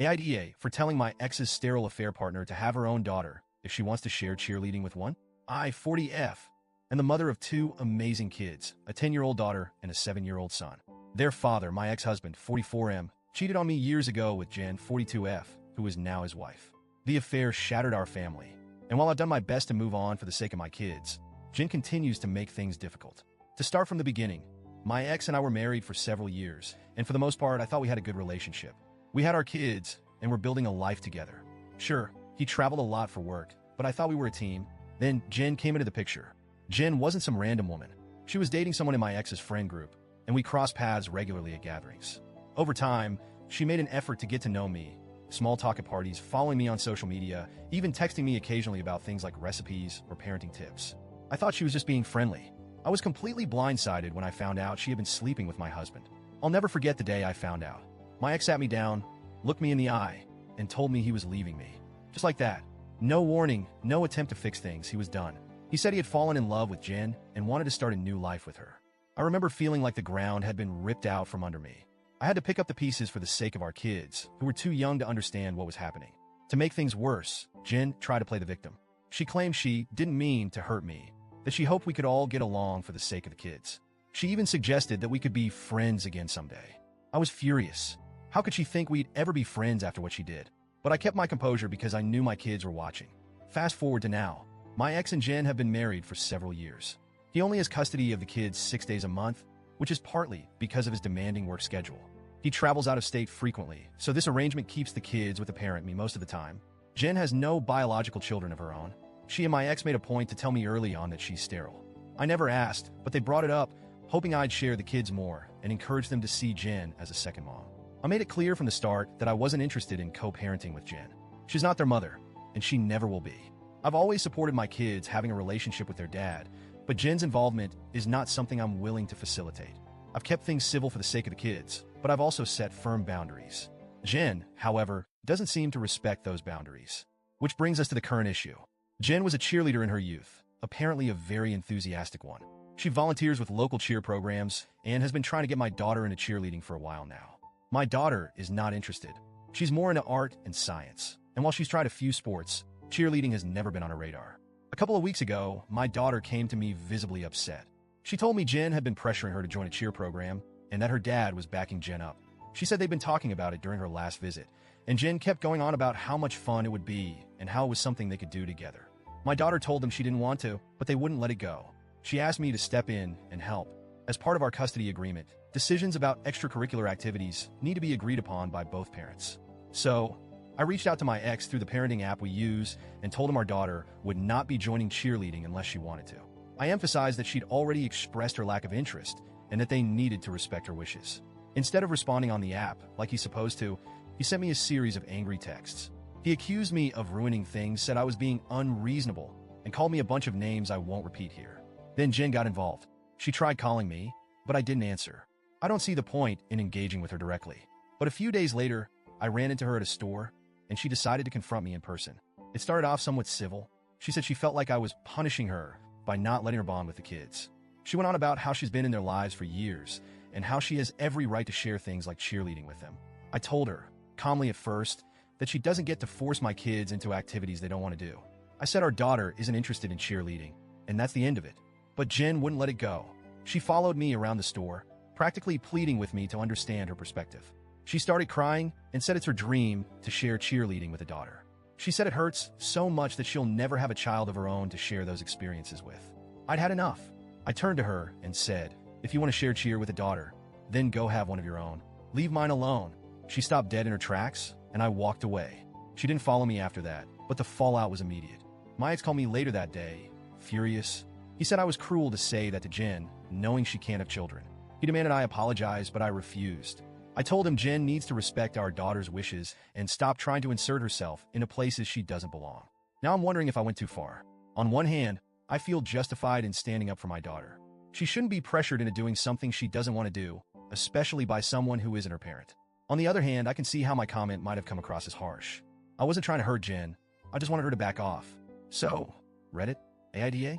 AITA for telling my ex's sterile affair partner to have her own daughter if she wants to share cheerleading with one. I, 40F, and the mother of two amazing kids, a 10-year-old daughter and a 7-year-old son. Their father, my ex-husband, 44M, cheated on me years ago with Jen, 42F, who is now his wife. The affair shattered our family, and while I've done my best to move on for the sake of my kids, Jen continues to make things difficult. To start from the beginning, my ex and I were married for several years, and for the most part, I thought we had a good relationship. We had our kids, and we're building a life together. Sure, he traveled a lot for work, but I thought we were a team. Then Jen came into the picture. Jen wasn't some random woman. She was dating someone in my ex's friend group, and we crossed paths regularly at gatherings. Over time, she made an effort to get to know me, small talk at parties, following me on social media, even texting me occasionally about things like recipes or parenting tips. I thought she was just being friendly. I was completely blindsided when I found out she had been sleeping with my husband. I'll never forget the day I found out. My ex sat me down, looked me in the eye, and told me he was leaving me. Just like that. No warning, no attempt to fix things, he was done. He said he had fallen in love with Jen and wanted to start a new life with her. I remember feeling like the ground had been ripped out from under me. I had to pick up the pieces for the sake of our kids, who were too young to understand what was happening. To make things worse, Jen tried to play the victim. She claimed she didn't mean to hurt me, that she hoped we could all get along for the sake of the kids. She even suggested that we could be friends again someday. I was furious. How could she think we'd ever be friends after what she did? But I kept my composure because I knew my kids were watching. Fast forward to now. My ex and Jen have been married for several years. He only has custody of the kids 6 days a month, which is partly because of his demanding work schedule. He travels out of state frequently, so this arrangement keeps the kids with the parent me most of the time. Jen has no biological children of her own. She and my ex made a point to tell me early on that she's sterile. I never asked, but they brought it up, hoping I'd share the kids more and encourage them to see Jen as a second mom. I made it clear from the start that I wasn't interested in co-parenting with Jen. She's not their mother, and she never will be. I've always supported my kids having a relationship with their dad, but Jen's involvement is not something I'm willing to facilitate. I've kept things civil for the sake of the kids, but I've also set firm boundaries. Jen, however, doesn't seem to respect those boundaries. Which brings us to the current issue. Jen was a cheerleader in her youth, apparently a very enthusiastic one. She volunteers with local cheer programs and has been trying to get my daughter into cheerleading for a while now. My daughter is not interested. She's more into art and science, and while she's tried a few sports, cheerleading has never been on her radar. A couple of weeks ago, my daughter came to me visibly upset. She told me Jen had been pressuring her to join a cheer program and that her dad was backing Jen up. She said they'd been talking about it during her last visit, and Jen kept going on about how much fun it would be and how it was something they could do together. My daughter told them she didn't want to, but they wouldn't let it go. She asked me to step in and help. As part of our custody agreement, decisions about extracurricular activities need to be agreed upon by both parents. So, I reached out to my ex through the parenting app we use and told him our daughter would not be joining cheerleading unless she wanted to. I emphasized that she'd already expressed her lack of interest and that they needed to respect her wishes. Instead of responding on the app like he's supposed to, he sent me a series of angry texts. He accused me of ruining things, said I was being unreasonable, and called me a bunch of names I won't repeat here. Then Jen got involved. She tried calling me, but I didn't answer. I don't see the point in engaging with her directly. But a few days later, I ran into her at a store, and she decided to confront me in person. It started off somewhat civil. She said she felt like I was punishing her by not letting her bond with the kids. She went on about how she's been in their lives for years, and how she has every right to share things like cheerleading with them. I told her, calmly at first, that she doesn't get to force my kids into activities they don't want to do. I said our daughter isn't interested in cheerleading, and that's the end of it. But Jen wouldn't let it go. She followed me around the store, practically pleading with me to understand her perspective. She started crying and said it's her dream to share cheerleading with a daughter. She said it hurts so much that she'll never have a child of her own to share those experiences with. I'd had enough. I turned to her and said, if you want to share cheer with a daughter, then go have one of your own. Leave mine alone. She stopped dead in her tracks, and I walked away. She didn't follow me after that, but the fallout was immediate. My ex called me later that day, furious. He said I was cruel to say that to Jen, knowing she can't have children. He demanded I apologize, but I refused. I told him Jen needs to respect our daughter's wishes and stop trying to insert herself into places she doesn't belong. Now I'm wondering if I went too far. On one hand, I feel justified in standing up for my daughter. She shouldn't be pressured into doing something she doesn't want to do, especially by someone who isn't her parent. On the other hand, I can see how my comment might have come across as harsh. I wasn't trying to hurt Jen. I just wanted her to back off. So, Reddit, AIDA?